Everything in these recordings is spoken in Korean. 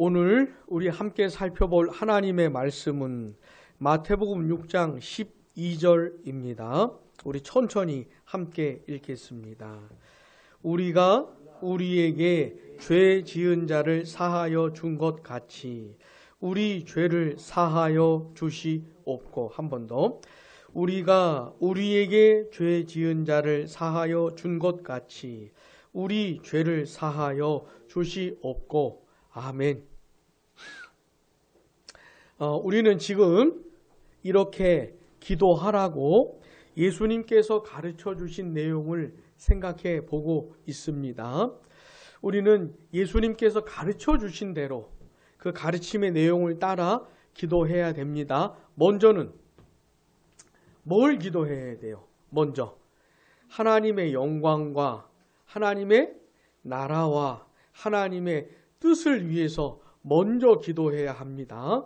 오늘 우리 함께 살펴볼 하나님의 말씀은 마태복음 6장 12절입니다. 우리 천천히 함께 읽겠습니다. 우리가 우리에게 죄 지은 자를 사하여 준 것 같이 우리 죄를 사하여 주시옵고. 한 번 더. 우리가 우리에게 죄 지은 자를 사하여 준 것 같이 우리 죄를 사하여 주시옵고. 아멘. 우리는 지금 이렇게 기도하라고 예수님께서 가르쳐 주신 내용을 생각해 보고 있습니다. 우리는 예수님께서 가르쳐 주신 대로 그 가르침의 내용을 따라 기도해야 됩니다. 먼저는 뭘 기도해야 돼요? 먼저 하나님의 영광과 하나님의 나라와 하나님의 뜻을 위해서 먼저 기도해야 합니다.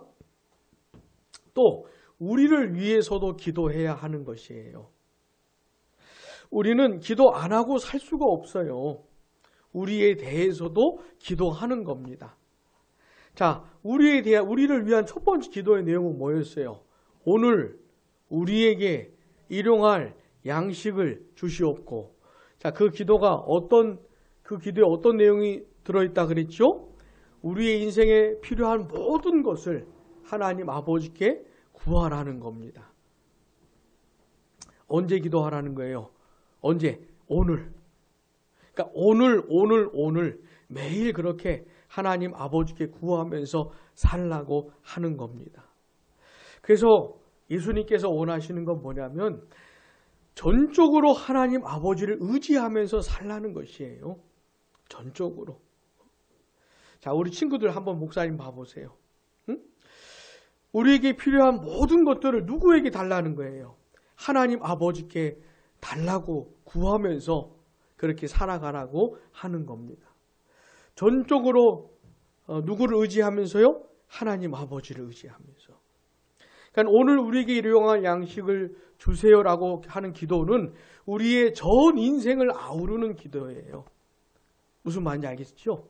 또 우리를 위해서도 기도해야 하는 것이에요. 우리는 기도 안 하고 살 수가 없어요. 우리에 대해서도 기도하는 겁니다. 자, 우리를 위한 첫 번째 기도의 내용은 뭐였어요? 오늘 우리에게 일용할 양식을 주시옵고. 자, 그 기도에 어떤 내용이 들어있다 그랬죠? 우리의 인생에 필요한 모든 것을 하나님 아버지께 구하라는 겁니다. 언제 기도하라는 거예요? 언제? 오늘. 그러니까 오늘 매일 그렇게 하나님 아버지께 구하면서 살라고 하는 겁니다. 그래서 예수님께서 원하시는 건 뭐냐면 전적으로 하나님 아버지를 의지하면서 살라는 것이에요. 전적으로. 자, 우리 친구들 한번 목사님 봐보세요. 응? 우리에게 필요한 모든 것들을 누구에게 달라는 거예요? 하나님 아버지께 달라고 구하면서 그렇게 살아가라고 하는 겁니다. 전적으로 누구를 의지하면서요? 하나님 아버지를 의지하면서. 그러니까 오늘 우리에게 일용할 양식을 주세요라고 하는 기도는 우리의 전 인생을 아우르는 기도예요. 무슨 말인지 알겠죠?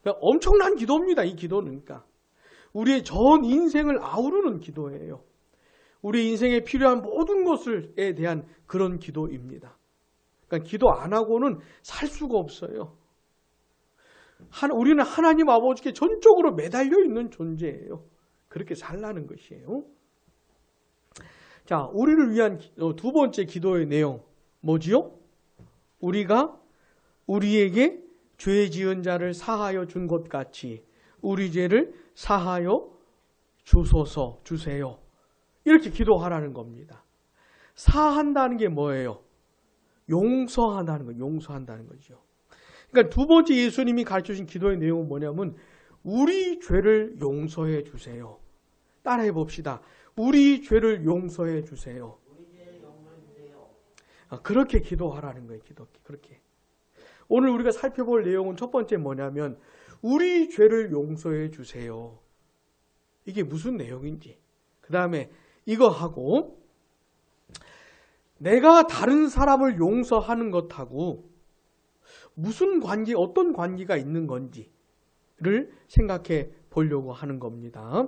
그러니까 엄청난 기도입니다. 이 기도는. 그러니까 우리의 전 인생을 아우르는 기도예요. 우리 인생에 필요한 모든 것에 대한 그런 기도입니다. 그러니까 기도 안 하고는 살 수가 없어요. 우리는 하나님 아버지께 전적으로 매달려 있는 존재예요. 그렇게 살라는 것이에요. 자, 우리를 위한 두 번째 기도의 내용 뭐지요? 우리가 우리에게 죄 지은 자를 사하여 준 것 같이 우리 죄를 사하여 주세요. 이렇게 기도하라는 겁니다. 사한다는 게 뭐예요? 용서한다는 거예요. 용서한다는 거죠. 그러니까 두 번째 예수님이 가르쳐주신 기도의 내용은 뭐냐면 우리 죄를 용서해 주세요. 따라해 봅시다. 우리 죄를 용서해 주세요. 그렇게 기도하라는 거예요. 그렇게. 오늘 우리가 살펴볼 내용은 첫 번째 뭐냐면 우리 죄를 용서해 주세요. 이게 무슨 내용인지. 그 다음에 이거 하고 내가 다른 사람을 용서하는 것하고 무슨 관계, 어떤 관계가 있는 건지를 생각해 보려고 하는 겁니다.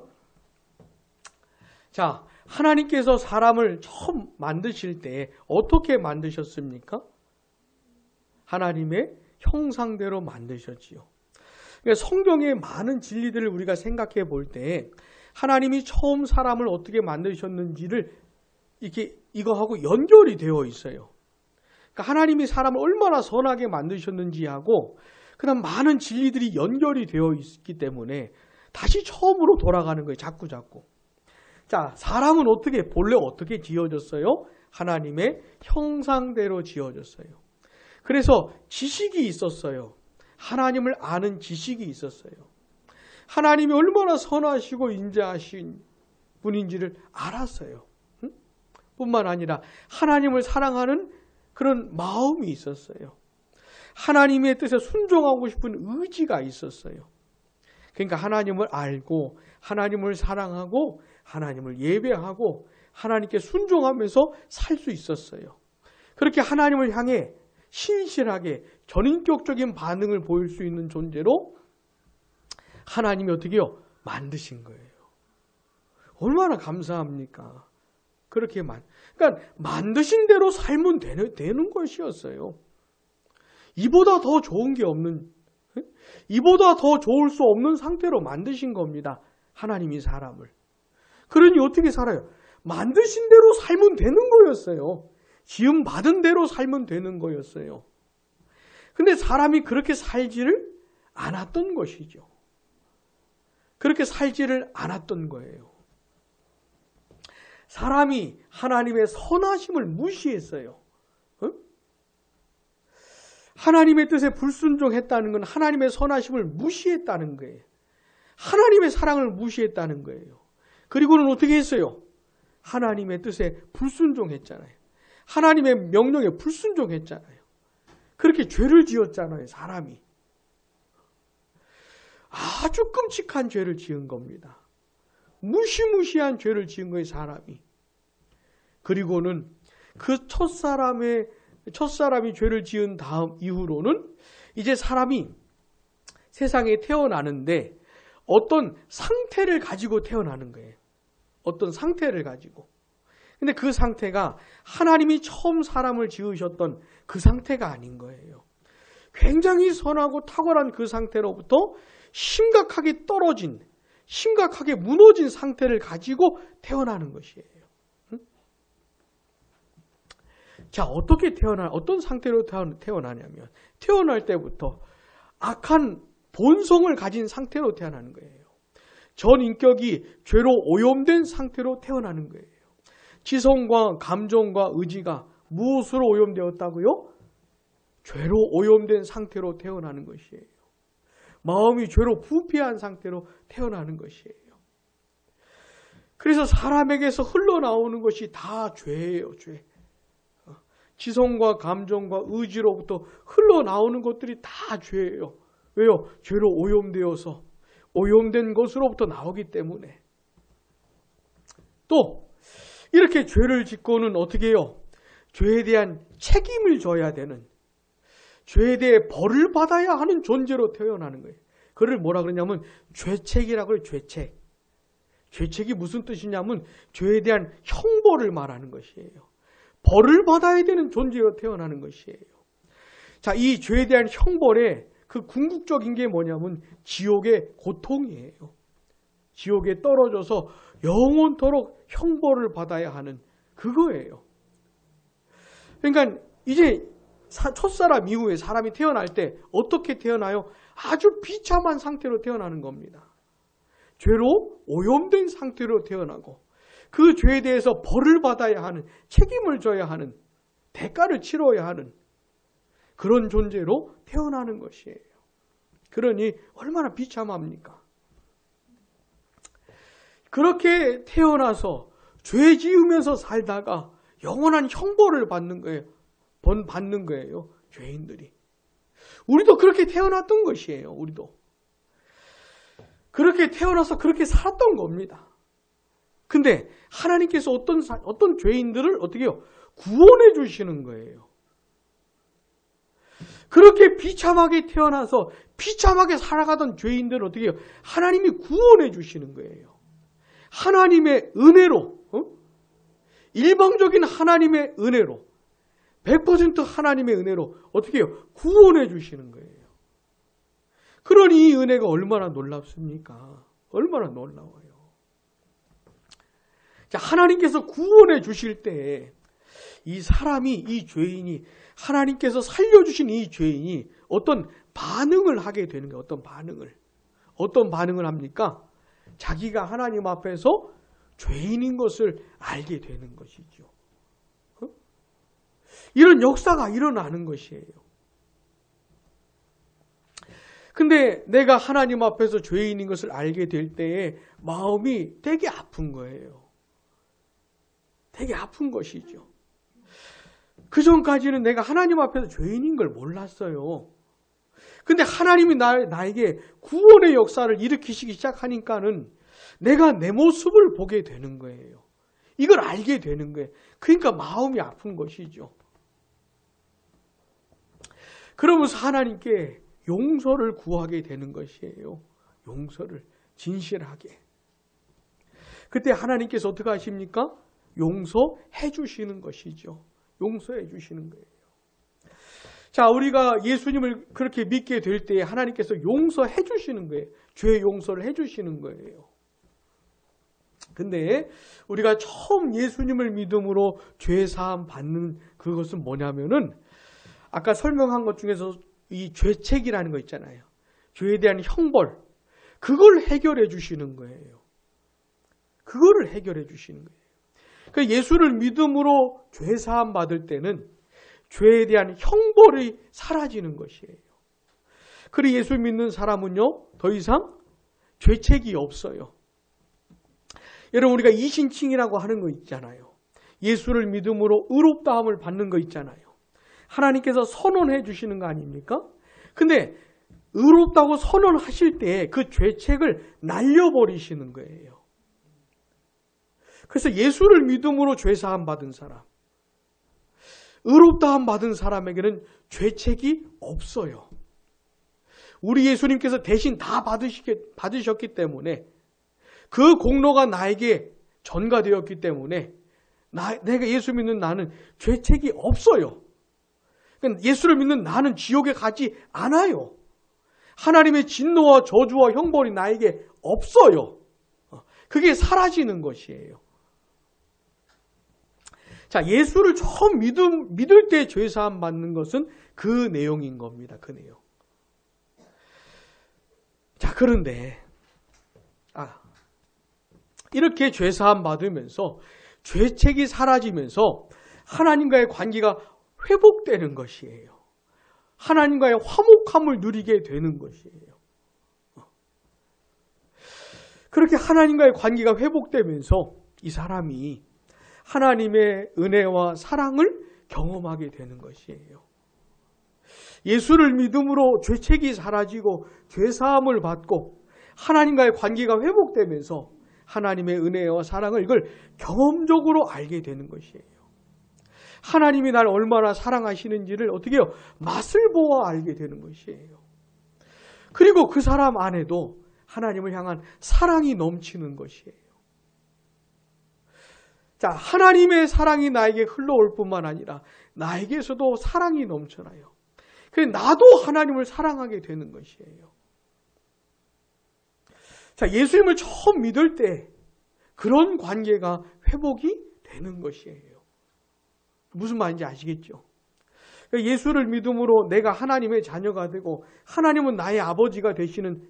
자, 하나님께서 사람을 처음 만드실 때 어떻게 만드셨습니까? 하나님의 형상대로 만드셨지요. 그러니까 성경의 많은 진리들을 우리가 생각해 볼 때 하나님이 처음 사람을 어떻게 만드셨는지를 이거하고 연결이 되어 있어요. 그러니까 하나님이 사람을 얼마나 선하게 만드셨는지하고 그다음 많은 진리들이 연결이 되어 있기 때문에 다시 처음으로 돌아가는 거예요. 자꾸. 자, 사람은 본래 어떻게 지어졌어요? 하나님의 형상대로 지어졌어요. 그래서 지식이 있었어요. 하나님을 아는 지식이 있었어요. 하나님이 얼마나 선하시고 인자하신 분인지를 알았어요. 뿐만 아니라 하나님을 사랑하는 그런 마음이 있었어요. 하나님의 뜻에 순종하고 싶은 의지가 있었어요. 그러니까 하나님을 알고 하나님을 사랑하고 하나님을 예배하고 하나님께 순종하면서 살 수 있었어요. 그렇게 하나님을 향해 신실하게 전인격적인 반응을 보일 수 있는 존재로 하나님이 어떻게 해요? 만드신 거예요. 얼마나 감사합니까? 그러니까 만드신 대로 살면 되는 것이었어요. 이보다 더 좋은 게 없는, 이보다 더 좋을 수 없는 상태로 만드신 겁니다. 하나님이 사람을. 그러니 어떻게 살아요? 만드신 대로 살면 되는 거였어요. 지음 받은 대로 살면 되는 거였어요. 근데 사람이 그렇게 살지를 않았던 것이죠. 그렇게 살지를 않았던 거예요. 사람이 하나님의 선하심을 무시했어요. 하나님의 뜻에 불순종했다는 건 하나님의 선하심을 무시했다는 거예요. 하나님의 사랑을 무시했다는 거예요. 그리고는 어떻게 했어요? 하나님의 뜻에 불순종했잖아요. 하나님의 명령에 불순종했잖아요. 그렇게 죄를 지었잖아요, 사람이. 아주 끔찍한 죄를 지은 겁니다. 무시무시한 죄를 지은 거예요, 사람이. 그리고는 그 첫사람이 죄를 지은 다음 이후로는 이제 사람이 세상에 태어나는데 어떤 상태를 가지고 태어나는 거예요. 어떤 상태를 가지고. 근데 그 상태가 하나님이 처음 사람을 지으셨던 그 상태가 아닌 거예요. 굉장히 선하고 탁월한 그 상태로부터 심각하게 떨어진, 심각하게 무너진 상태를 가지고 태어나는 것이에요. 자, 어떤 상태로 태어나냐면, 태어날 때부터 악한 본성을 가진 상태로 태어나는 거예요. 전 인격이 죄로 오염된 상태로 태어나는 거예요. 지성과 감정과 의지가 무엇으로 오염되었다고요? 죄로 오염된 상태로 태어나는 것이에요. 마음이 죄로 부패한 상태로 태어나는 것이에요. 그래서 사람에게서 흘러나오는 것이 다 죄예요, 죄. 지성과 감정과 의지로부터 흘러나오는 것들이 다 죄예요. 왜요? 죄로 오염되어서 오염된 것으로부터 나오기 때문에. 또 이렇게 죄를 짓고는 어떻게 해요? 죄에 대한 책임을 져야 되는, 죄에 대해 벌을 받아야 하는 존재로 태어나는 거예요. 그를 뭐라 그러냐면 죄책이라고 해요. 죄책. 죄책이 무슨 뜻이냐면 죄에 대한 형벌을 말하는 것이에요. 벌을 받아야 되는 존재로 태어나는 것이에요. 자, 이 죄에 대한 형벌의 그 궁극적인 게 뭐냐면 지옥의 고통이에요. 지옥에 떨어져서 영원토록 형벌을 받아야 하는 그거예요. 그러니까 이제 첫사람 이후에 사람이 태어날 때 어떻게 태어나요? 아주 비참한 상태로 태어나는 겁니다. 죄로 오염된 상태로 태어나고 그 죄에 대해서 벌을 받아야 하는, 책임을 져야 하는, 대가를 치러야 하는 그런 존재로 태어나는 것이에요. 그러니 얼마나 비참합니까? 그렇게 태어나서 죄 지으면서 살다가 영원한 형벌을 받는 거예요. 죄인들이. 우리도 그렇게 태어났던 것이에요. 우리도. 그렇게 태어나서 그렇게 살았던 겁니다. 근데 하나님께서 어떤 죄인들을 어떻게 해요? 구원해 주시는 거예요. 그렇게 비참하게 태어나서 비참하게 살아가던 죄인들을 어떻게 해요? 하나님이 구원해 주시는 거예요. 하나님의 은혜로, 일방적인 하나님의 은혜로, 100% 하나님의 은혜로 어떻게 해요? 구원해 주시는 거예요. 그러니 이 은혜가 얼마나 놀랍습니까? 얼마나 놀라워요. 자, 하나님께서 구원해 주실 때 이 사람이, 이 죄인이, 하나님께서 살려주신 이 죄인이 어떤 반응을 하게 되는 거예요. 어떤 반응을 합니까? 자기가 하나님 앞에서 죄인인 것을 알게 되는 것이죠. 이런 역사가 일어나는 것이에요. 근데 내가 하나님 앞에서 죄인인 것을 알게 될 때에 마음이 되게 아픈 거예요. 되게 아픈 것이죠. 그 전까지는 내가 하나님 앞에서 죄인인 걸 몰랐어요. 근데 하나님이 나에게 구원의 역사를 일으키시기 시작하니까는 내가 내 모습을 보게 되는 거예요. 이걸 알게 되는 거예요. 그러니까 마음이 아픈 것이죠. 그러면서 하나님께 용서를 구하게 되는 것이에요. 용서를 진실하게. 그때 하나님께서 어떻게 하십니까? 용서해 주시는 것이죠. 용서해 주시는 거예요. 자, 우리가 예수님을 그렇게 믿게 될 때 하나님께서 용서해 주시는 거예요. 죄 용서를 해 주시는 거예요. 근데 우리가 처음 예수님을 믿음으로 죄 사함 받는 그것은 뭐냐면은 아까 설명한 것 중에서 이 죄책이라는 거 있잖아요. 죄에 대한 형벌. 그걸 해결해 주시는 거예요. 그거를 해결해 주시는 거예요. 그러니까 예수를 믿음으로 죄 사함 받을 때는 죄에 대한 형벌이 사라지는 것이에요. 그리고 예수 믿는 사람은요, 더 이상 죄책이 없어요. 여러분, 우리가 이신칭이라고 하는 거 있잖아요. 예수를 믿음으로 의롭다함을 받는 거 있잖아요. 하나님께서 선언해 주시는 거 아닙니까? 근데 의롭다고 선언하실 때 그 죄책을 날려버리시는 거예요. 그래서 예수를 믿음으로 죄사함 받은 사람, 의롭다함 받은 사람에게는 죄책이 없어요. 우리 예수님께서 대신 다 받으셨기 때문에 그 공로가 나에게 전가되었기 때문에 내가 예수 믿는 나는 죄책이 없어요. 그러니까 예수를 믿는 나는 지옥에 가지 않아요. 하나님의 진노와 저주와 형벌이 나에게 없어요. 그게 사라지는 것이에요. 자, 예수를 처음 믿을 때 죄사함 받는 것은 그 내용인 겁니다. 그 내용. 자, 그런데 이렇게 죄사함 받으면서 죄책이 사라지면서 하나님과의 관계가 회복되는 것이에요. 하나님과의 화목함을 누리게 되는 것이에요. 그렇게 하나님과의 관계가 회복되면서 이 사람이 하나님의 은혜와 사랑을 경험하게 되는 것이에요. 예수를 믿음으로 죄책이 사라지고 죄사함을 받고 하나님과의 관계가 회복되면서 하나님의 은혜와 사랑을 이걸 경험적으로 알게 되는 것이에요. 하나님이 날 얼마나 사랑하시는지를 어떻게 해요? 맛을 보아 알게 되는 것이에요. 그리고 그 사람 안에도 하나님을 향한 사랑이 넘치는 것이에요. 자, 하나님의 사랑이 나에게 흘러올 뿐만 아니라 나에게서도 사랑이 넘쳐나요. 그래서 나도 하나님을 사랑하게 되는 것이에요. 자, 예수님을 처음 믿을 때 그런 관계가 회복이 되는 것이에요. 무슨 말인지 아시겠죠? 예수를 믿음으로 내가 하나님의 자녀가 되고 하나님은 나의 아버지가 되시는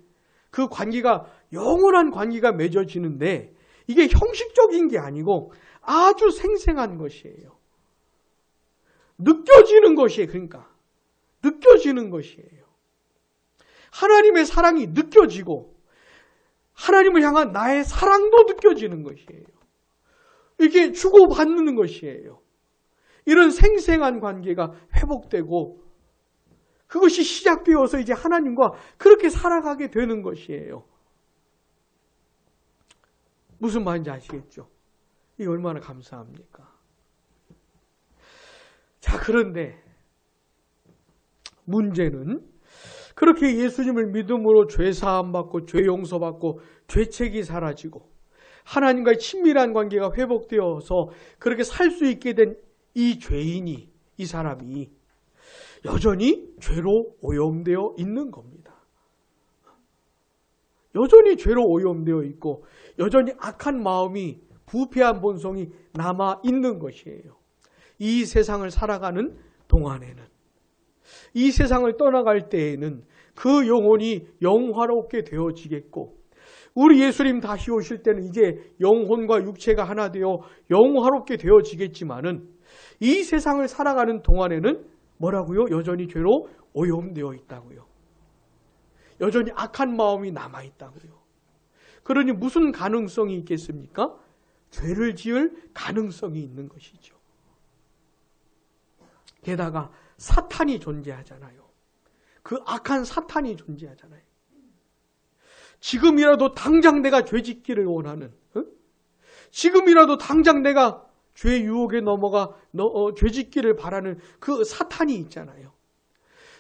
그 관계가 영원한 관계가 맺어지는데 이게 형식적인 게 아니고 아주 생생한 것이에요. 느껴지는 것이에요. 그러니까 느껴지는 것이에요. 하나님의 사랑이 느껴지고 하나님을 향한 나의 사랑도 느껴지는 것이에요. 이게 주고받는 것이에요. 이런 생생한 관계가 회복되고 그것이 시작되어서 이제 하나님과 그렇게 살아가게 되는 것이에요. 무슨 말인지 아시겠죠? 이게 얼마나 감사합니까? 자, 그런데 문제는 그렇게 예수님을 믿음으로 죄사함 받고 죄 용서받고 죄책이 사라지고 하나님과의 친밀한 관계가 회복되어서 그렇게 살 수 있게 된 이 죄인이, 이 사람이 여전히 죄로 오염되어 있는 겁니다. 여전히 죄로 오염되어 있고 여전히 악한 마음이, 부패한 본성이 남아 있는 것이에요. 이 세상을 살아가는 동안에는, 이 세상을 떠나갈 때에는 그 영혼이 영화롭게 되어지겠고 우리 예수님 다시 오실 때는 이제 영혼과 육체가 하나 되어 영화롭게 되어지겠지만은 이 세상을 살아가는 동안에는 뭐라고요? 여전히 죄로 오염되어 있다고요. 여전히 악한 마음이 남아 있다고요. 그러니 무슨 가능성이 있겠습니까? 죄를 지을 가능성이 있는 것이죠. 게다가 사탄이 존재하잖아요. 그 악한 사탄이 존재하잖아요. 지금이라도 당장 내가 죄 짓기를 원하는, 지금이라도 당장 내가 죄 유혹에 넘어가 죄 짓기를 바라는 그 사탄이 있잖아요.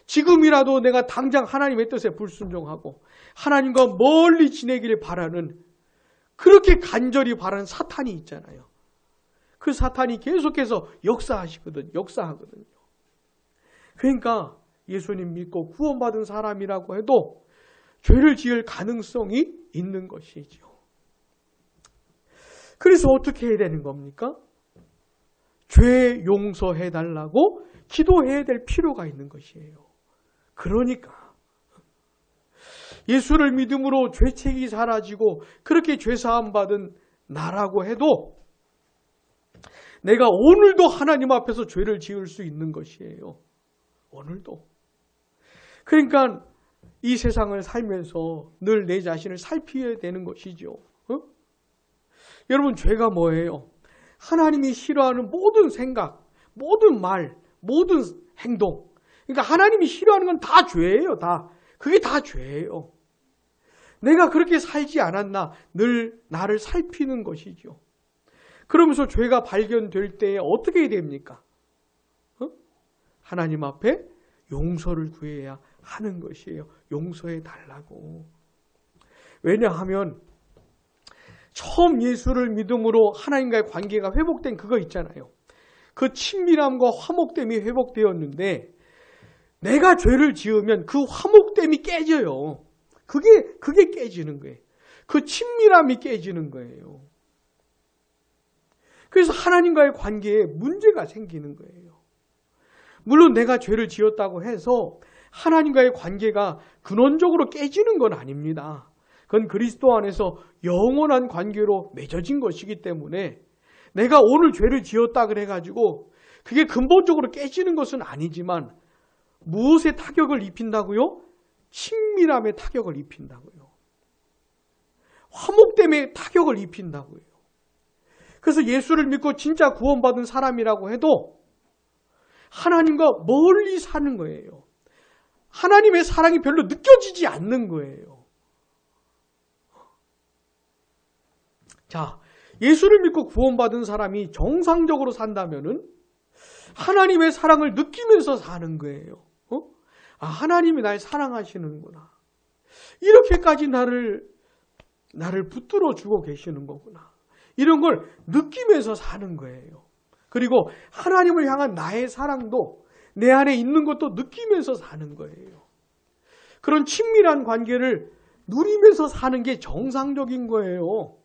지금이라도 내가 당장 하나님의 뜻에 불순종하고 하나님과 멀리 지내기를 바라는, 그렇게 간절히 바라는 사탄이 있잖아요. 그 사탄이 계속해서 역사하거든요. 그러니까 예수님 믿고 구원받은 사람이라고 해도 죄를 지을 가능성이 있는 것이죠. 그래서 어떻게 해야 되는 겁니까? 죄 용서해달라고 기도해야 될 필요가 있는 것이에요. 그러니까 예수를 믿음으로 죄책이 사라지고 그렇게 죄사함 받은 나라고 해도 내가 오늘도 하나님 앞에서 죄를 지을 수 있는 것이에요. 오늘도. 그러니까 이 세상을 살면서 늘 내 자신을 살피어야 되는 것이죠. 여러분, 죄가 뭐예요? 하나님이 싫어하는 모든 생각, 모든 말, 모든 행동. 그러니까 하나님이 싫어하는 건 다 죄예요. 다. 그게 다 죄예요. 내가 그렇게 살지 않았나 늘 나를 살피는 것이죠. 그러면서 죄가 발견될 때에 어떻게 해야 됩니까? 하나님 앞에 용서를 구해야 하는 것이에요. 용서해 달라고. 왜냐하면 처음 예수를 믿음으로 하나님과의 관계가 회복된 그거 있잖아요. 그 친밀함과 화목됨이 회복되었는데 내가 죄를 지으면 그 화목됨이 깨져요. 그게 깨지는 거예요. 그 친밀함이 깨지는 거예요. 그래서 하나님과의 관계에 문제가 생기는 거예요. 물론 내가 죄를 지었다고 해서 하나님과의 관계가 근원적으로 깨지는 건 아닙니다. 그건 그리스도 안에서 영원한 관계로 맺어진 것이기 때문에 내가 오늘 죄를 지었다 그래가지고 그게 근본적으로 깨지는 것은 아니지만 무엇에 타격을 입힌다고요? 친밀함에 타격을 입힌다고요. 화목됨에 타격을 입힌다고요. 그래서 예수를 믿고 진짜 구원받은 사람이라고 해도 하나님과 멀리 사는 거예요. 하나님의 사랑이 별로 느껴지지 않는 거예요. 자, 예수를 믿고 구원받은 사람이 정상적으로 산다면은 하나님의 사랑을 느끼면서 사는 거예요. 아, 하나님이 날 사랑하시는구나. 이렇게까지 나를 붙들어 주고 계시는 거구나. 이런 걸 느끼면서 사는 거예요. 그리고 하나님을 향한 나의 사랑도 내 안에 있는 것도 느끼면서 사는 거예요. 그런 친밀한 관계를 누리면서 사는 게 정상적인 거예요.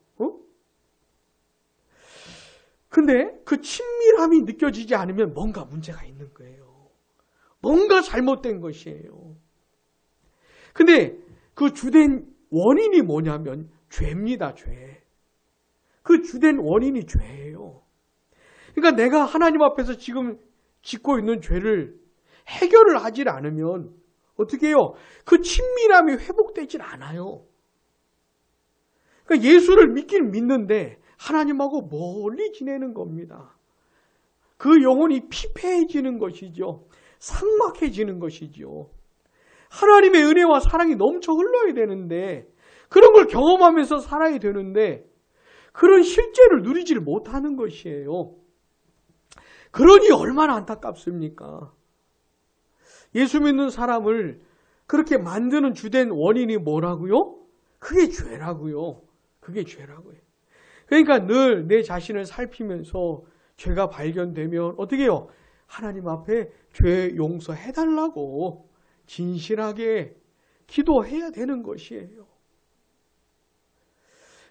근데 그 친밀함이 느껴지지 않으면 뭔가 문제가 있는 거예요. 뭔가 잘못된 것이에요. 근데 그 주된 원인이 뭐냐면 죄입니다. 죄. 그 주된 원인이 죄예요. 그러니까 내가 하나님 앞에서 지금 짓고 있는 죄를 해결을 하지 않으면 어떻게 해요? 그 친밀함이 회복되질 않아요. 그러니까 예수를 믿긴 믿는데 하나님하고 멀리 지내는 겁니다. 그 영혼이 피폐해지는 것이죠. 삭막해지는 것이죠. 하나님의 은혜와 사랑이 넘쳐 흘러야 되는데 그런 걸 경험하면서 살아야 되는데 그런 실제를 누리지를 못하는 것이에요. 그러니 얼마나 안타깝습니까? 예수 믿는 사람을 그렇게 만드는 주된 원인이 뭐라고요? 그게 죄라고요. 그게 죄라고요. 그러니까 늘 내 자신을 살피면서 죄가 발견되면 어떻게 해요? 하나님 앞에 죄 용서해달라고 진실하게 기도해야 되는 것이에요.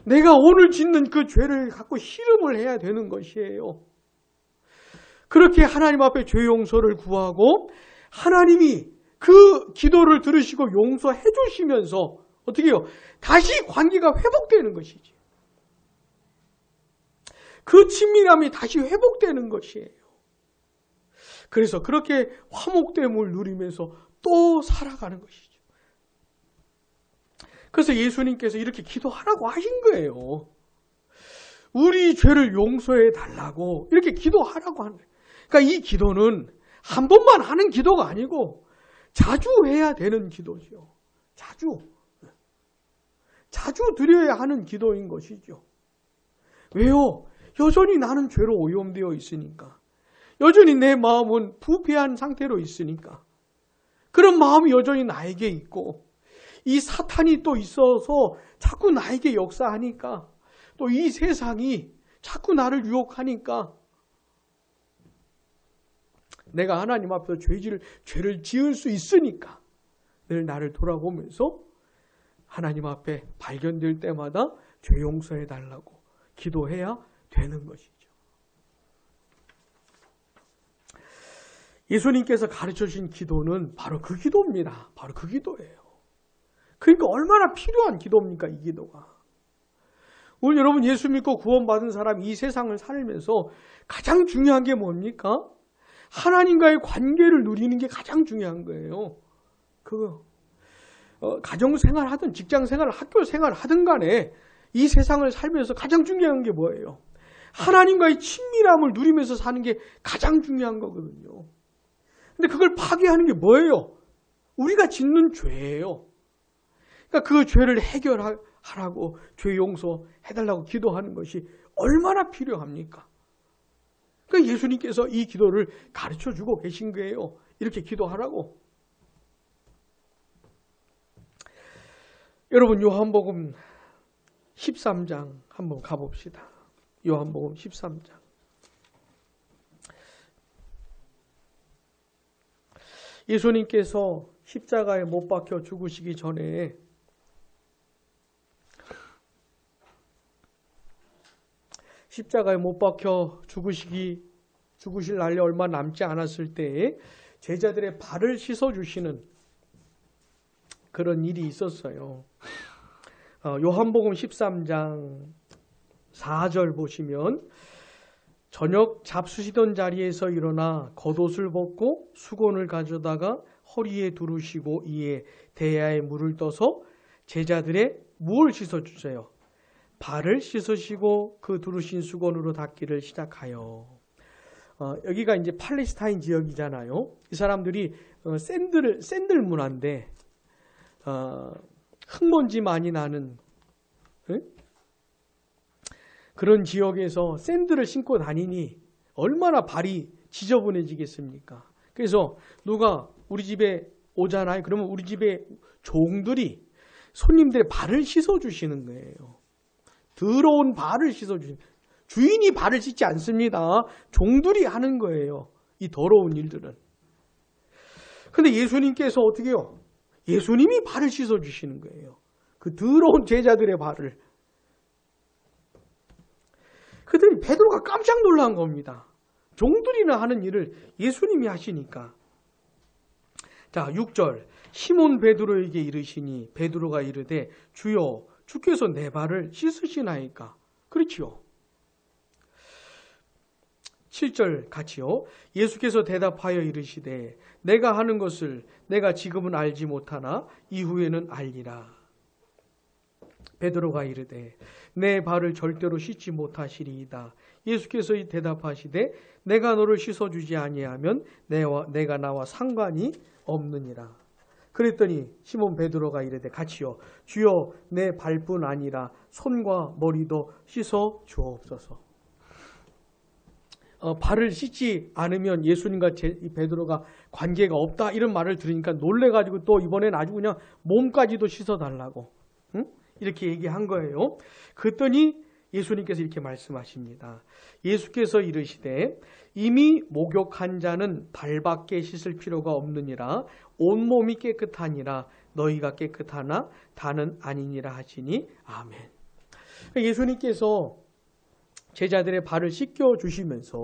내가 오늘 짓는 그 죄를 갖고 씨름을 해야 되는 것이에요. 그렇게 하나님 앞에 죄 용서를 구하고 하나님이 그 기도를 들으시고 용서해 주시면서 어떻게 해요? 다시 관계가 회복되는 것이지. 그 친밀함이 다시 회복되는 것이에요. 그래서 그렇게 화목됨을 누리면서 또 살아가는 것이죠. 그래서 예수님께서 이렇게 기도하라고 하신 거예요. 우리 죄를 용서해 달라고 이렇게 기도하라고 하는 거예요. 그러니까 이 기도는 한 번만 하는 기도가 아니고 자주 해야 되는 기도죠. 자주 드려야 하는 기도인 것이죠. 왜요? 여전히 나는 죄로 오염되어 있으니까. 여전히 내 마음은 부패한 상태로 있으니까. 그런 마음이 여전히 나에게 있고 이 사탄이 또 있어서 자꾸 나에게 역사하니까, 또 이 세상이 자꾸 나를 유혹하니까 내가 하나님 앞에서 죄를 지을 수 있으니까 늘 나를 돌아보면서 하나님 앞에 발견될 때마다 죄 용서해 달라고 기도해야 되는 것이죠. 예수님께서 가르쳐 주신 기도는 바로 그 기도입니다. 바로 그 기도예요. 그러니까 얼마나 필요한 기도입니까, 이 기도가. 오늘 여러분 예수 믿고 구원받은 사람 이 세상을 살면서 가장 중요한 게 뭡니까? 하나님과의 관계를 누리는 게 가장 중요한 거예요. 가정생활 하든 직장생활, 학교생활 하든 간에 이 세상을 살면서 가장 중요한 게 뭐예요? 하나님과의 친밀함을 누리면서 사는 게 가장 중요한 거거든요. 근데 그걸 파괴하는 게 뭐예요? 우리가 짓는 죄예요. 그러니까 그 죄를 해결하라고, 죄 용서해달라고 기도하는 것이 얼마나 필요합니까? 그러니까 예수님께서 이 기도를 가르쳐주고 계신 거예요. 이렇게 기도하라고. 여러분 요한복음 13장 한번 가봅시다. 요한복음 13장. 예수님께서 십자가에 못 박혀 죽으시기 전에 십자가에 못 박혀 죽으실 날이 얼마 남지 않았을 때에 제자들의 발을 씻어주시는 그런 일이 있었어요. 요한복음 13장 4절 보시면 저녁 잡수시던 자리에서 일어나 겉옷을 벗고 수건을 가져다가 허리에 두르시고 이에 대야에 물을 떠서 제자들의 무엇을 씻어주세요? 발을 씻으시고 그 두르신 수건으로 닦기를 시작하여. 여기가 이제 팔레스타인 지역이잖아요. 이 사람들이 샌들 문화인데 흙먼지 많이 나는 그런 지역에서 샌들을 신고 다니니 얼마나 발이 지저분해지겠습니까? 그래서 누가 우리 집에 오잖아요. 그러면 우리 집에 종들이 손님들의 발을 씻어주시는 거예요. 더러운 발을 씻어주시는 거예요. 주인이 발을 씻지 않습니다. 종들이 하는 거예요. 이 더러운 일들은. 근데 예수님께서 어떻게 해요? 예수님이 발을 씻어주시는 거예요. 그 더러운 제자들의 발을. 그들이 베드로가 깜짝 놀란 겁니다. 종들이나 하는 일을 예수님이 하시니까. 자, 6절. 시몬 베드로에게 이르시니 베드로가 이르되 주여 주께서 내 발을 씻으시나이까. 그렇지요. 7절 같이요. 예수께서 대답하여 이르시되 내가 하는 것을 내가 지금은 알지 못하나 이후에는 알리라. 베드로가 이르되 내 발을 절대로 씻지 못하시리이다. 예수께서 대답하시되 내가 너를 씻어주지 아니하면 내가 나와 상관이 없느니라. 그랬더니 시몬 베드로가 이르되 같이요. 주여 내 발뿐 아니라 손과 머리도 씻어 주옵소서. 발을 씻지 않으면 예수님과 베드로가 관계가 없다 이런 말을 들으니까 놀래가지고 또 이번엔 아주 그냥 몸까지도 씻어달라고 이렇게 얘기한 거예요. 그랬더니 예수님께서 이렇게 말씀하십니다. 예수께서 이르시되 이미 목욕한 자는 발밖에 씻을 필요가 없느니라. 온몸이 깨끗하니라. 너희가 깨끗하나 다는 아니니라 하시니 아멘. 예수님께서 제자들의 발을 씻겨 주시면서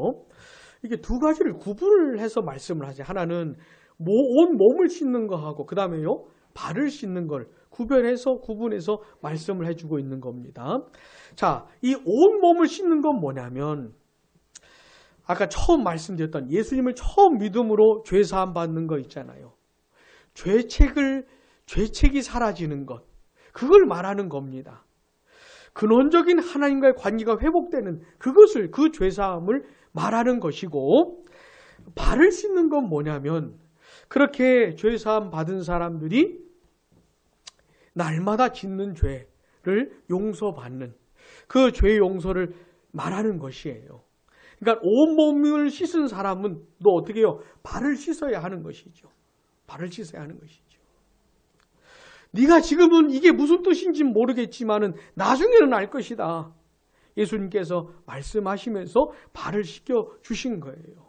이게 두 가지를 구분을 해서 말씀을 하세요. 하나는 온 몸을 씻는 거하고 그 다음에요 발을 씻는 걸 구분해서 말씀을 해주고 있는 겁니다. 자, 이 온 몸을 씻는 건 뭐냐면 아까 처음 말씀드렸던 예수님을 처음 믿음으로 죄 사함 받는 거 있잖아요. 죄책이 사라지는 것, 그걸 말하는 겁니다. 근원적인 하나님과의 관계가 회복되는 그것을, 그 죄사함을 말하는 것이고, 발을 씻는 건 뭐냐면 그렇게 죄사함 받은 사람들이 날마다 짓는 죄를 용서받는 그 죄 용서를 말하는 것이에요. 그러니까 온몸을 씻은 사람은 또 어떻게 해요? 발을 씻어야 하는 것이죠. 발을 씻어야 하는 것이죠. 네가 지금은 이게 무슨 뜻인지 모르겠지만은 나중에는 알 것이다. 예수님께서 말씀하시면서 발을 씻겨 주신 거예요.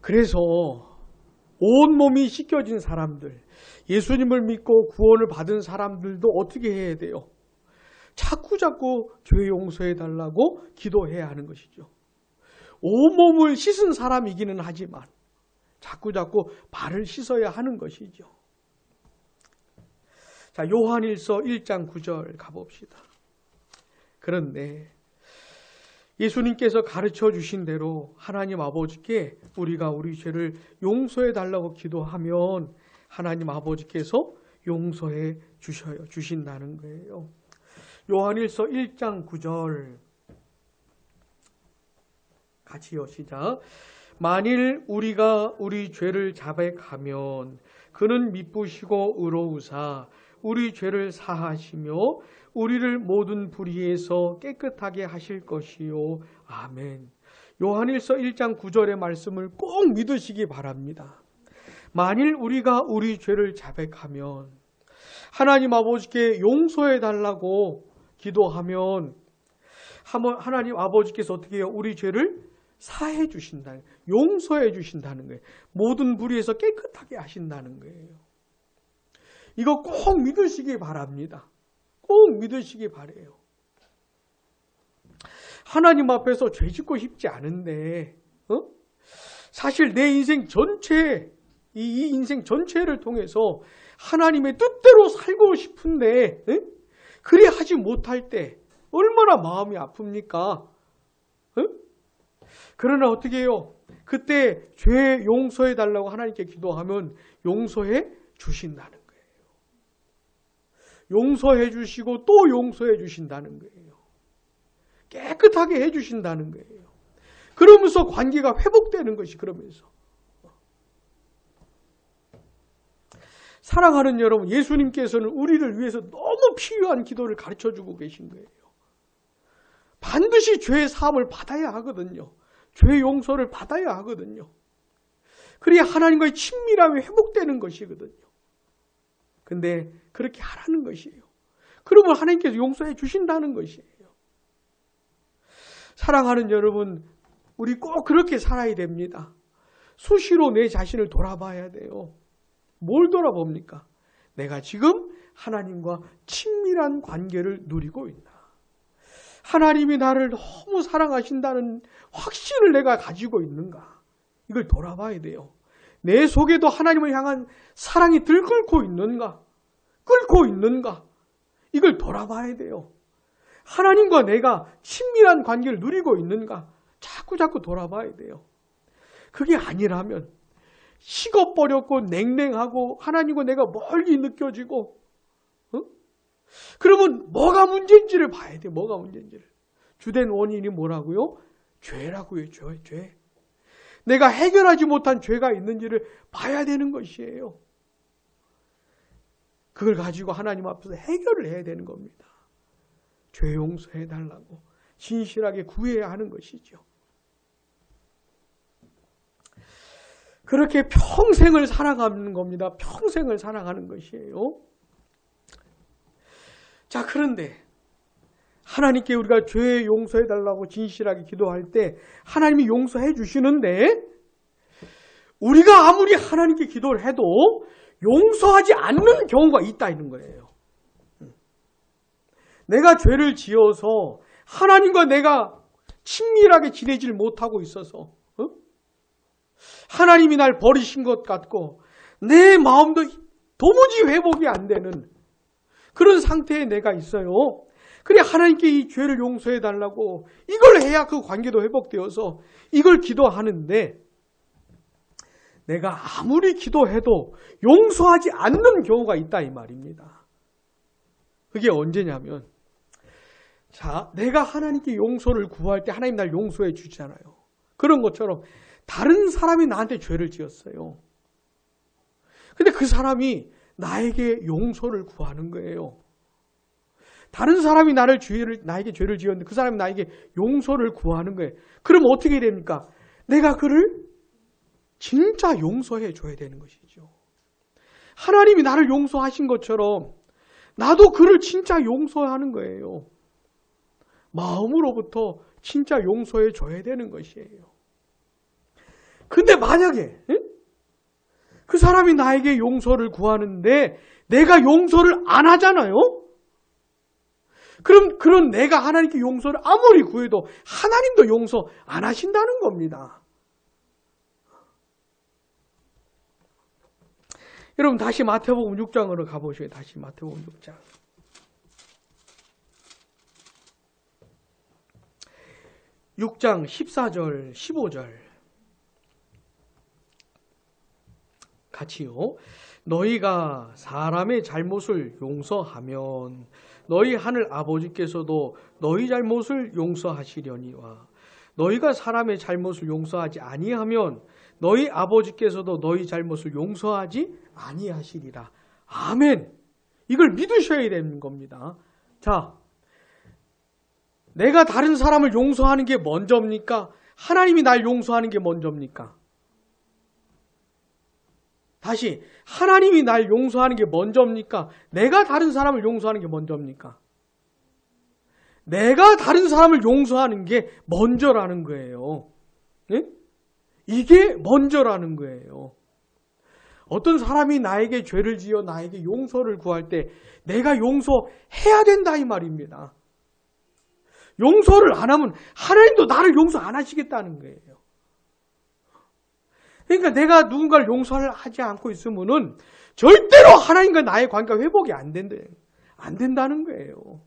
그래서 온몸이 씻겨진 사람들, 예수님을 믿고 구원을 받은 사람들도 어떻게 해야 돼요? 자꾸 죄 용서해 달라고 기도해야 하는 것이죠. 온몸을 씻은 사람이기는 하지만 자꾸 발을 씻어야 하는 것이죠. 자, 요한일서 1장 9절 가봅시다. 그런데 예수님께서 가르쳐 주신 대로 하나님 아버지께 우리가 우리 죄를 용서해 달라고 기도하면 하나님 아버지께서 용서해 주신다는 거예요. 요한일서 1장 9절 같이요, 시작. 만일 우리가 우리 죄를 자백하면 그는 미쁘시고 의로우사 우리 죄를 사하시며 우리를 모든 불의에서 깨끗하게 하실 것이요. 아멘. 요한일서 1장 9절의 말씀을 꼭 믿으시기 바랍니다. 만일 우리가 우리 죄를 자백하면 하나님 아버지께 용서해 달라고 기도하면 하나님 아버지께서 어떻게 해요? 우리 죄를 사해 주신다는, 용서해 주신다는 거예요. 모든 불의에서 깨끗하게 하신다는 거예요. 이거 꼭 믿으시기 바랍니다. 꼭 믿으시기 바래요. 하나님 앞에서 죄 짓고 싶지 않은데 사실 내 인생 전체, 이 인생 전체를 통해서 하나님의 뜻대로 살고 싶은데 그래 하지 못할 때 얼마나 마음이 아픕니까? 그러나 어떻게 해요? 그때 죄 용서해 달라고 하나님께 기도하면 용서해 주신다는 거예요. 용서해 주시고 또 용서해 주신다는 거예요. 깨끗하게 해 주신다는 거예요. 그러면서 관계가 회복되는 것이, 그러면서. 사랑하는 여러분, 예수님께서는 우리를 위해서 너무 필요한 기도를 가르쳐주고 계신 거예요. 반드시 죄의 사함을 받아야 하거든요. 죄 용서를 받아야 하거든요. 그래야 하나님과의 친밀함이 회복되는 것이거든요. 근데 그렇게 하라는 것이에요. 그러면 하나님께서 용서해 주신다는 것이에요. 사랑하는 여러분, 우리 꼭 그렇게 살아야 됩니다. 수시로 내 자신을 돌아봐야 돼요. 뭘 돌아봅니까? 내가 지금 하나님과 친밀한 관계를 누리고 있나? 하나님이 나를 너무 사랑하신다는 확신을 내가 가지고 있는가? 이걸 돌아봐야 돼요. 내 속에도 하나님을 향한 사랑이 들끓고 있는가? 끓고 있는가? 이걸 돌아봐야 돼요. 하나님과 내가 친밀한 관계를 누리고 있는가? 자꾸 돌아봐야 돼요. 그게 아니라면 식어버렸고 냉랭하고 하나님과 내가 멀리 느껴지고 그러면 뭐가 문제인지를 봐야 돼요. 뭐가 문제인지를. 주된 원인이 뭐라고요? 죄라고요. 죄. 내가 해결하지 못한 죄가 있는지를 봐야 되는 것이에요. 그걸 가지고 하나님 앞에서 해결을 해야 되는 겁니다. 죄 용서해 달라고 진실하게 구해야 하는 것이죠. 그렇게 평생을 살아가는 겁니다. 평생을 살아가는 것이에요. 자, 그런데 하나님께 우리가 죄 용서해 달라고 진실하게 기도할 때 하나님이 용서해 주시는데 우리가 아무리 하나님께 기도를 해도 용서하지 않는 경우가 있다는 거예요. 내가 죄를 지어서 하나님과 내가 친밀하게 지내질 못하고 있어서 하나님이 날 버리신 것 같고 내 마음도 도무지 회복이 안 되는 그런 상태에 내가 있어요. 그래 하나님께 이 죄를 용서해 달라고 이걸 해야 그 관계도 회복되어서 이걸 기도하는데 내가 아무리 기도해도 용서하지 않는 경우가 있다 이 말입니다. 그게 언제냐면 자, 내가 하나님께 용서를 구할 때 하나님 날 용서해 주잖아요. 그런 것처럼 다른 사람이 나한테 죄를 지었어요. 근데 그 사람이 나에게 용서를 구하는 거예요. 다른 사람이 나에게 죄를 지었는데 그 사람이 나에게 용서를 구하는 거예요. 그럼 어떻게 됩니까? 내가 그를 진짜 용서해 줘야 되는 것이죠. 하나님이 나를 용서하신 것처럼 나도 그를 진짜 용서하는 거예요. 마음으로부터 진짜 용서해 줘야 되는 것이에요. 근데 만약에 그 사람이 나에게 용서를 구하는데 내가 용서를 안 하잖아요? 그런 내가 하나님께 용서를 아무리 구해도 하나님도 용서 안 하신다는 겁니다. 여러분 다시 마태복음 6장으로 가보셔요. 다시 마태복음 6장. 6장 14절 15절 같이요. 너희가 사람의 잘못을 용서하면 너희 하늘 아버지께서도 너희 잘못을 용서하시려니와 너희가 사람의 잘못을 용서하지 아니하면 너희 아버지께서도 너희 잘못을 용서하지 아니하시리라. 아멘. 이걸 믿으셔야 되는 겁니다. 자, 내가 다른 사람을 용서하는 게 먼저입니까? 하나님이 날 용서하는 게 먼저입니까? 다시, 하나님이 날 용서하는 게 먼저입니까? 내가 다른 사람을 용서하는 게 먼저입니까? 내가 다른 사람을 용서하는 게 먼저라는 거예요. 네? 이게 먼저라는 거예요. 어떤 사람이 나에게 죄를 지어 나에게 용서를 구할 때 내가 용서해야 된다 이 말입니다. 용서를 안 하면 하나님도 나를 용서 안 하시겠다는 거예요. 그러니까 내가 누군가를 용서를 하지 않고 있으면은 절대로 하나님과 나의 관계가 회복이 안 된다는 거예요.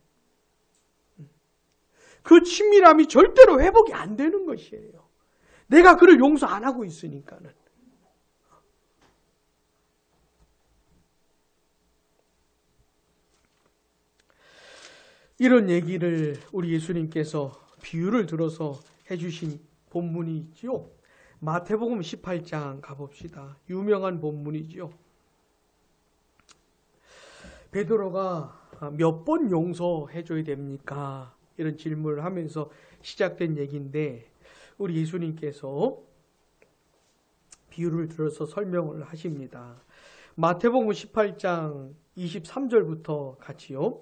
그 친밀함이 절대로 회복이 안 되는 것이에요. 내가 그를 용서 안 하고 있으니까는. 이런 얘기를 우리 예수님께서 비유를 들어서 해주신 본문이 있지요. 마태복음 18장 가봅시다. 유명한 본문이지요. 베드로가 몇 번 용서해줘야 됩니까? 이런 질문을 하면서 시작된 얘기인데 우리 예수님께서 비유를 들어서 설명을 하십니다. 마태복음 18장 23절부터 같이요.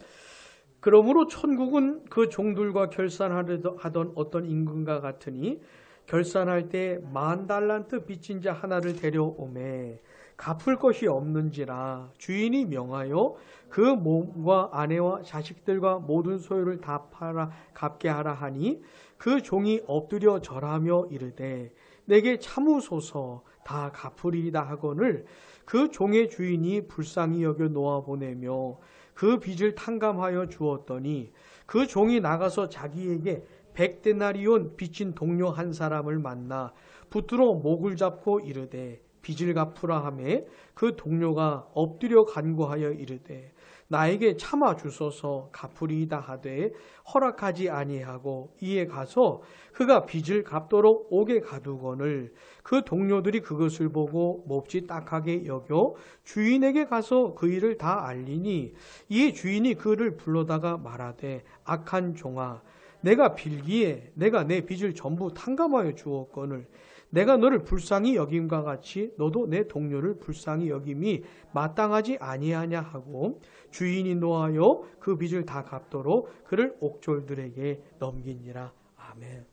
그러므로 천국은 그 종들과 결산하던 어떤 임금과 같으니 결산할 때 10,000달란트 빚진 자 하나를 데려오매 갚을 것이 없는지라 주인이 명하여 그 몸과 아내와 자식들과 모든 소유를 다 팔아 갚게 하라 하니 그 종이 엎드려 절하며 이르되 내게 참으소서 다 갚으리이다 하거늘 그 종의 주인이 불쌍히 여겨 놓아보내며 그 빚을 탕감하여 주었더니 그 종이 나가서 자기에게 100데나리온 빚진 동료 한 사람을 만나 붙들어 목을 잡고 이르되 빚을 갚으라 하매 그 동료가 엎드려 간구하여 이르되 나에게 참아 주소서 갚으리이다 하되 허락하지 아니하고 이에 가서 그가 빚을 갚도록 옥에 가두거늘 그 동료들이 그것을 보고 몹시 딱하게 여겨 주인에게 가서 그 일을 다 알리니 이에 주인이 그를 불러다가 말하되 악한 종아 내가 빌기에 내가 내 빚을 전부 탕감하여 주었거늘 내가 너를 불쌍히 여김과 같이 너도 내 동료를 불쌍히 여김이 마땅하지 아니하냐 하고 주인이 노하여 그 빚을 다 갚도록 그를 옥졸들에게 넘기니라. 아멘.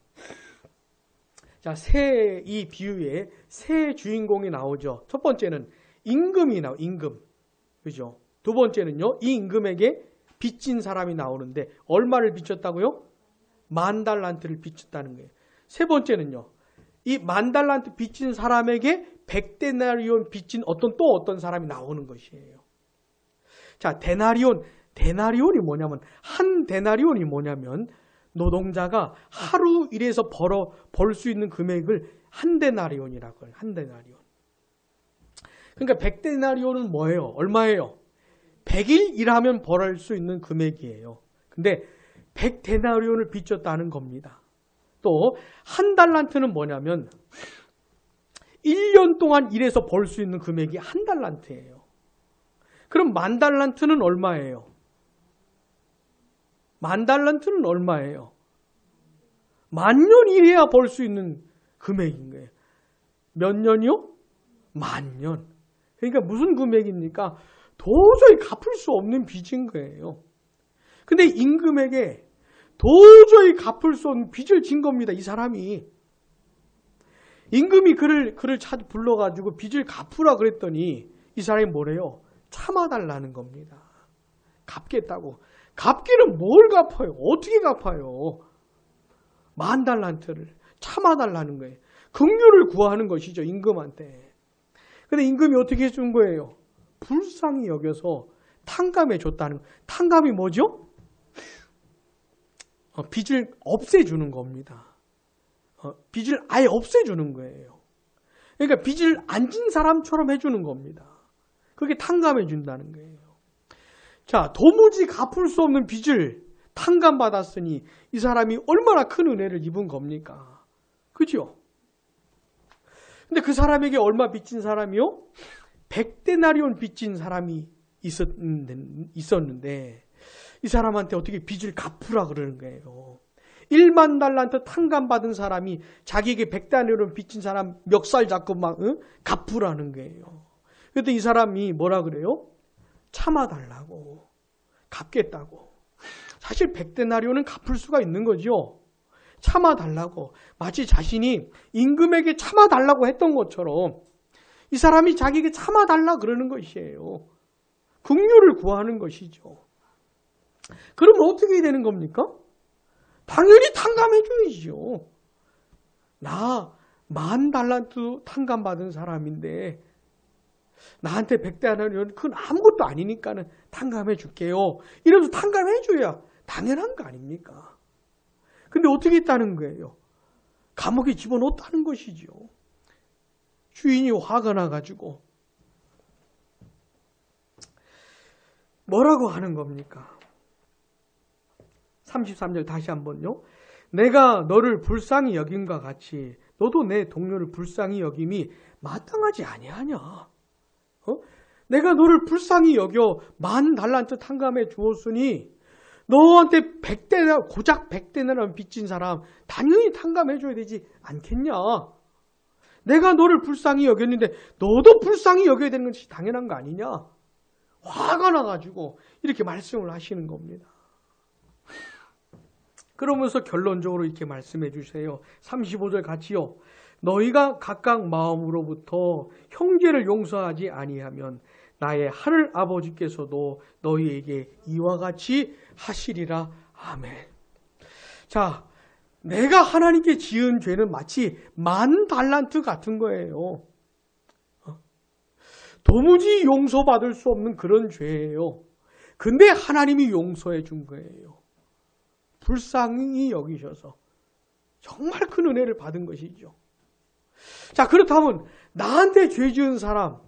자, 이 비유에 세 주인공이 나오죠. 첫 번째는 임금이 임금. 그죠? 두 번째는요, 이 임금에게 빚진 사람이 나오는데 얼마를 빚졌다고요? 10,000달란트를 빚졌다는 거예요. 세 번째는요, 이 10,000달란트 빚진 사람에게 100데나리온 빚진 어떤 사람이 나오는 것이에요. 자, 데나리온이 뭐냐면, 한 데나리온이 뭐냐면, 노동자가 하루 일해서 벌 수 있는 금액을 한 데나리온이라고 해요. 한 데나리온. 그러니까 100데나리온은 뭐예요? 얼마예요? 100일 일하면 벌을 수 있는 금액이에요. 근데 100데나리온을 빚졌다는 겁니다. 또 한 달란트는 뭐냐면 1년 동안 일해서 벌 수 있는 금액이 한 달란트예요. 그럼 10,000달란트는 얼마예요? $10,000는 얼마예요? 10,000년 일해야 벌 수 있는 금액인 거예요. 몇 년이요? 10,000년. 그러니까 무슨 금액입니까? 도저히 갚을 수 없는 빚인 거예요. 근데 임금에게 도저히 갚을 수 없는 빚을 진 겁니다. 이 사람이. 임금이 그를 불러가지고 빚을 갚으라 그랬더니 이 사람이 뭐래요? 참아달라는 겁니다. 갚겠다고. 갚기는 뭘 갚아요? 어떻게 갚아요? $10,000를 참아달라는 거예요. 긍휼을 구하는 것이죠. 임금한테. 근데 임금이 어떻게 해준 거예요? 불쌍히 여겨서 탕감해 줬다는 거예요. 탕감이 뭐죠? 빚을 없애주는 겁니다. 빚을 아예 없애주는 거예요. 그러니까 빚을 안 진 사람처럼 해주는 겁니다. 그게 탕감해 준다는 거예요. 자, 도무지 갚을 수 없는 빚을 탕감받았으니 이 사람이 얼마나 큰 은혜를 입은 겁니까? 그죠? 근데 그 사람에게 얼마 빚진 사람이요? 100데나리온 빚진 사람이 있었는데 이 사람한테 어떻게 빚을 갚으라 그러는 거예요. 10,000달란트 탕감받은 사람이 자기에게 100데나리온 빚진 사람 멱살 잡고 막 갚으라는 거예요. 그랬더니 이 사람이 뭐라 그래요? 참아달라고. 갚겠다고. 사실 100데나리온은 갚을 수가 있는 거죠. 참아달라고. 마치 자신이 임금에게 참아달라고 했던 것처럼 이 사람이 자기에게 참아달라 그러는 것이에요. 긍휼을 구하는 것이죠. 그러면 어떻게 되는 겁니까? 당연히 탕감해줘야죠. 나 10,000달란트 탕감받은 사람인데 나한테 100데나리온 그건 아무것도 아니니까는 탕감해 줄게요. 이러면서 탕감해 줘야 당연한 거 아닙니까? 근데 어떻게 했다는 거예요? 감옥에 집어넣었다는 것이죠. 주인이 화가 나가지고 뭐라고 하는 겁니까? 33절 다시 한번요. 내가 너를 불쌍히 여김과 같이 너도 내 동료를 불쌍히 여김이 마땅하지 아니하냐? 내가 너를 불쌍히 여겨 10,000달란트 탕감해 주었으니 너한테 고작 100데나리온 빚진 사람 당연히 탕감해 줘야 되지 않겠냐? 내가 너를 불쌍히 여겼는데 너도 불쌍히 여겨야 되는 것이 당연한 거 아니냐? 화가 나가지고 이렇게 말씀을 하시는 겁니다. 그러면서 결론적으로 이렇게 말씀해 주세요. 35절 같이요. 너희가 각각 마음으로부터 형제를 용서하지 아니하면 나의 하늘 아버지께서도 너희에게 이와 같이 하시리라. 아멘. 자, 내가 하나님께 지은 죄는 마치 10,000달란트 같은 거예요. 도무지 용서받을 수 없는 그런 죄예요. 근데 하나님이 용서해 준 거예요. 불쌍히 여기셔서 정말 큰 은혜를 받은 것이죠. 자, 그렇다면 나한테 죄 지은 사람,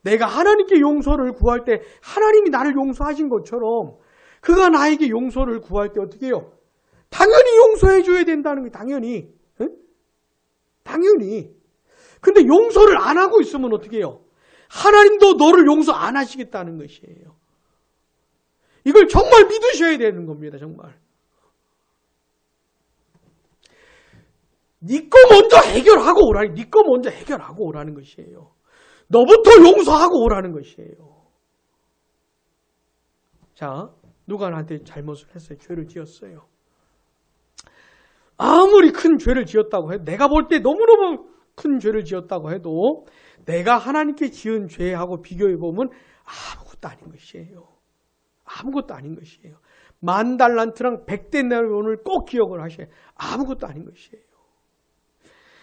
내가 하나님께 용서를 구할 때 하나님이 나를 용서하신 것처럼 그가 나에게 용서를 구할 때 어떻게 해요? 당연히 용서해 줘야 된다는 게 당연히. 당연히. 근데 용서를 안 하고 있으면 어떻게 해요? 하나님도 너를 용서 안 하시겠다는 것이에요. 이걸 정말 믿으셔야 되는 겁니다. 정말. 네 거 먼저 해결하고 오라니. 네 거 먼저 해결하고 오라는 것이에요. 너부터 용서하고 오라는 것이에요. 자, 누가 나한테 잘못을 했어요. 죄를 지었어요. 아무리 큰 죄를 지었다고 해도 내가 볼 때 너무너무 큰 죄를 지었다고 해도 내가 하나님께 지은 죄하고 비교해보면 아무것도 아닌 것이에요. 아무것도 아닌 것이에요. 10,000달란트랑 100데나리온을 꼭 기억을 하셔야 아무것도 아닌 것이에요.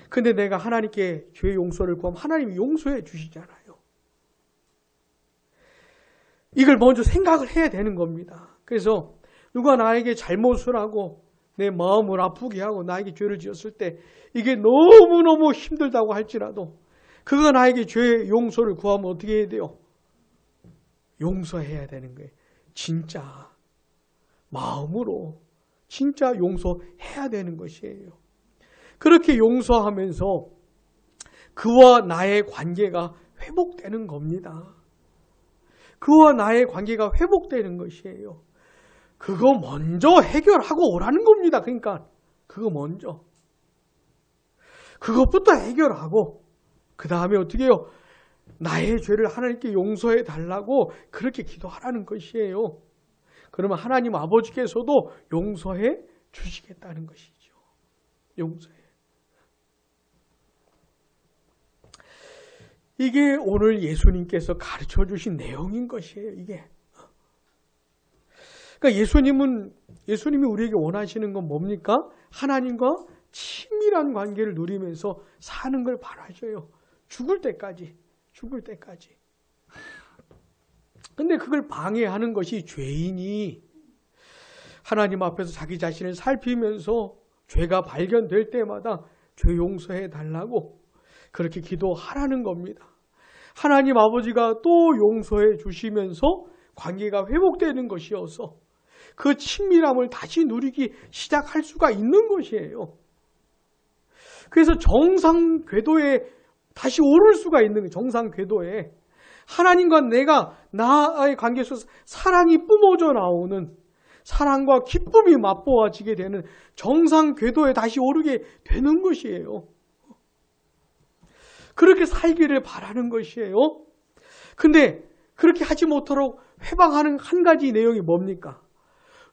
근데 내가 하나님께 죄 용서를 구하면 하나님이 용서해 주시잖아요. 이걸 먼저 생각을 해야 되는 겁니다. 그래서 누가 나에게 잘못을 하고 내 마음을 아프게 하고 나에게 죄를 지었을 때 이게 너무너무 힘들다고 할지라도 그가 나에게 죄 용서를 구하면 어떻게 해야 돼요? 용서해야 되는 거예요. 진짜 마음으로 진짜 용서해야 되는 것이에요. 그렇게 용서하면서 그와 나의 관계가 회복되는 겁니다. 그와 나의 관계가 회복되는 것이에요. 그거 먼저 해결하고 오라는 겁니다. 그러니까 그거 먼저. 그것부터 해결하고 그 다음에 어떻게 해요? 나의 죄를 하나님께 용서해 달라고 그렇게 기도하라는 것이에요. 그러면 하나님 아버지께서도 용서해 주시겠다는 것이죠. 용서해. 이게 오늘 예수님께서 가르쳐 주신 내용인 것이에요. 이게. 그러니까 예수님이 우리에게 원하시는 건 뭡니까? 하나님과 친밀한 관계를 누리면서 사는 걸 바라셔요. 죽을 때까지. 근데 그걸 방해하는 것이 죄인이 하나님 앞에서 자기 자신을 살피면서 죄가 발견될 때마다 죄 용서해 달라고 그렇게 기도하라는 겁니다. 하나님 아버지가 또 용서해 주시면서 관계가 회복되는 것이어서 그 친밀함을 다시 누리기 시작할 수가 있는 것이에요. 그래서 정상 궤도에 다시 오를 수가 있는 거예요. 정상 궤도에. 하나님과 나의 관계 속에서 사랑이 뿜어져 나오는 사랑과 기쁨이 맛보아지게 되는 정상 궤도에 다시 오르게 되는 것이에요. 그렇게 살기를 바라는 것이에요. 근데 그렇게 하지 못하도록 회방하는 한 가지 내용이 뭡니까?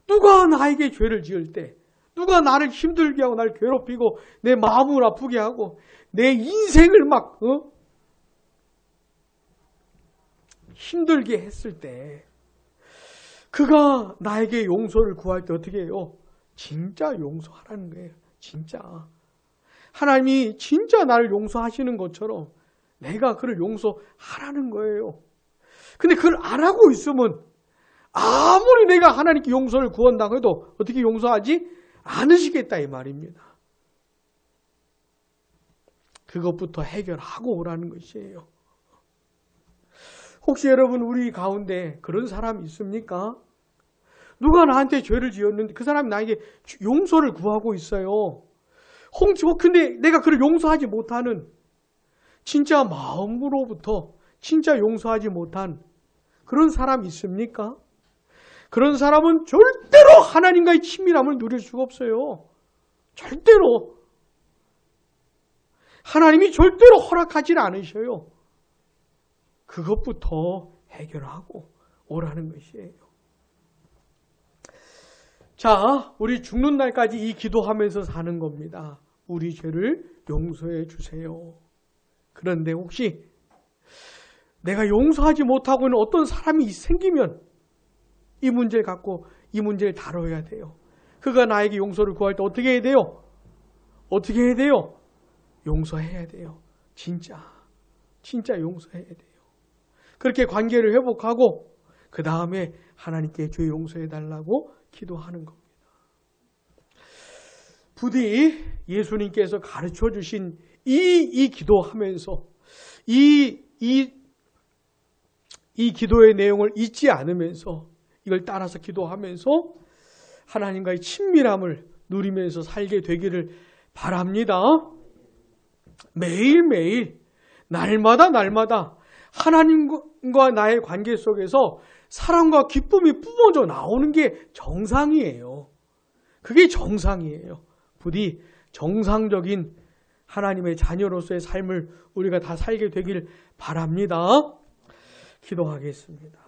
누가 나에게 죄를 지을 때, 누가 나를 힘들게 하고 나를 괴롭히고 내 마음을 아프게 하고 내 인생을 막 힘들게 했을 때 그가 나에게 용서를 구할 때 어떻게 해요? 진짜 용서하라는 거예요. 진짜. 하나님이 진짜 나를 용서하시는 것처럼 내가 그를 용서하라는 거예요. 근데 그걸 안 하고 있으면 아무리 내가 하나님께 용서를 구한다고 해도 어떻게 용서하지? 않으시겠다 이 말입니다. 그것부터 해결하고 오라는 것이에요. 혹시 여러분 우리 가운데 그런 사람이 있습니까? 누가 나한테 죄를 지었는데 그 사람이 나에게 용서를 구하고 있어요. 근데 내가 그를 용서하지 못하는 진짜 마음으로부터 진짜 용서하지 못한 그런 사람이 있습니까? 그런 사람은 절대로 하나님과의 친밀함을 누릴 수가 없어요. 절대로. 하나님이 절대로 허락하지 않으셔요. 그것부터 해결하고 오라는 것이에요. 자, 우리 죽는 날까지 이 기도하면서 사는 겁니다. 우리 죄를 용서해 주세요. 그런데 혹시 내가 용서하지 못하고 있는 어떤 사람이 생기면 이 문제를 갖고 이 문제를 다뤄야 돼요. 그가 나에게 용서를 구할 때 어떻게 해야 돼요? 어떻게 해야 돼요? 용서해야 돼요. 진짜 용서해야 돼요. 그렇게 관계를 회복하고 그 다음에 하나님께 죄 용서해 달라고 기도하는 겁니다. 부디 예수님께서 가르쳐 주신 이 기도하면서 이 기도의 내용을 잊지 않으면서 이걸 따라서 기도하면서 하나님과의 친밀함을 누리면서 살게 되기를 바랍니다. 매일매일 날마다 하나님과 나의 관계 속에서 사랑과 기쁨이 뿜어져 나오는 게 정상이에요. 그게 정상이에요. 부디 정상적인 하나님의 자녀로서의 삶을 우리가 다 살게 되기를 바랍니다. 기도하겠습니다.